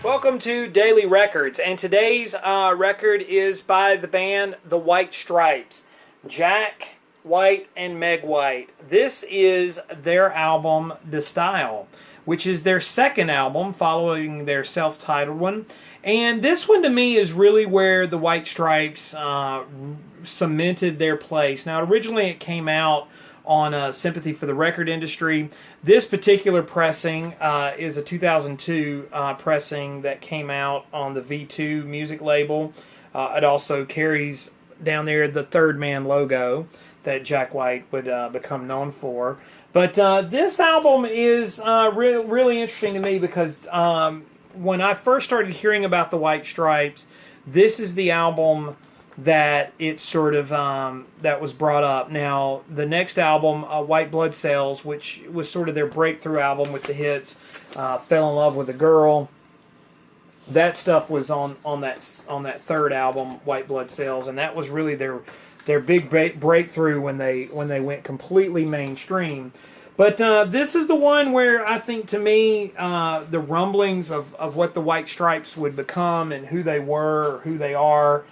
Welcome to Daily Records, and today's record is by the band The White Stripes, Jack White and Meg White. This is their album, Stijl, which is their second album following their self-titled one. And this one to me is really where the White Stripes cemented their place. Now originally it came out on Sympathy for the Record Industry. This particular pressing is a 2002 pressing that came out on the V2 music label. It also carries down there the Third Man logo that Jack White would become known for. But this album is really interesting to me because when I first started hearing about the White Stripes, this is the album that it sort of that was brought up. Now the next album, White Blood Cells, which was sort of their breakthrough album with the hits, Fell in Love with a Girl, that stuff was on that third album, White Blood Cells, and that was really their big breakthrough when they went completely mainstream. But this is the one where I think, to me, the rumblings of what the White Stripes would become and who they were or who they are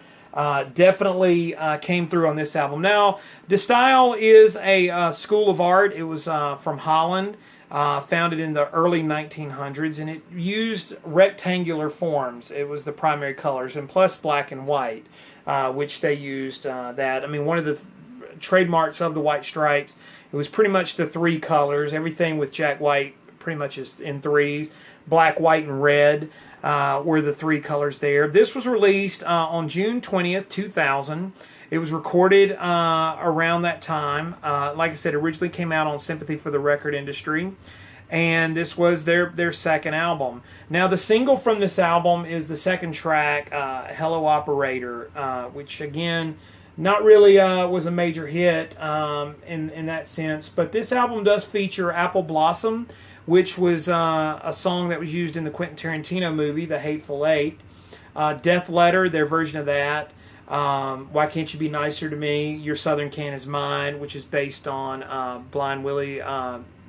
definitely came through on this album. Now, Stijl is a school of art. It was from Holland, founded in the early 1900s, and it used rectangular forms. It was the primary colors, and plus black and white, which they used that. I mean, one of the trademarks of the White Stripes, it was pretty much the three colors. Everything with Jack White pretty much is in threes. Black, white, and red were the three colors there. This was released on June 20th, 2000. It was recorded around that time. Like I said, originally came out on Sympathy for the Record Industry. And this was their second album. Now, the single from this album is the second track, Hello Operator, which, again, not really was a major hit in that sense. But this album does feature Apple Blossom, which was a song that was used in the Quentin Tarantino movie, The Hateful Eight. Death Letter, their version of that. Why Can't You Be Nicer to Me? Your Southern Can Is Mine, which is based on Blind Willie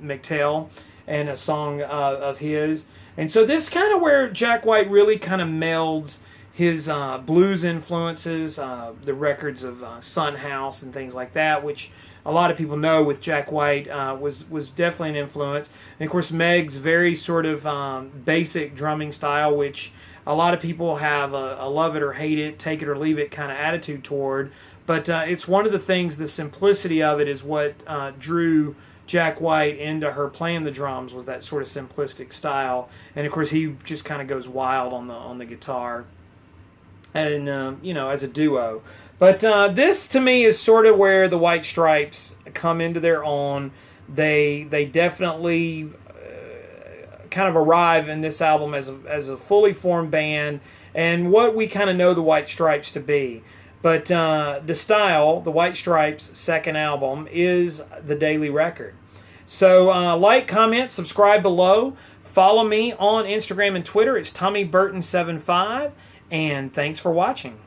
McTell and a song of his. And so this is kind of where Jack White really kind of melds his blues influences, the records of Son House and things like that, which a lot of people know with Jack White was definitely an influence. And of course, Meg's very sort of basic drumming style, which a lot of people have a love it or hate it, take it or leave it kind of attitude toward. But it's one of the things, the simplicity of it is what drew Jack White into her playing the drums, was that sort of simplistic style. And of course, he just kind of goes wild on the guitar, and as a duo. But this, to me, is sort of where the White Stripes come into their own. They definitely kind of arrive in this album as a fully formed band, and what we kind of know the White Stripes to be. But Stijl, the White Stripes' second album, is the Daily Record. So like, comment, subscribe below. Follow me on Instagram and Twitter. It's TommyBurton75, and thanks for watching.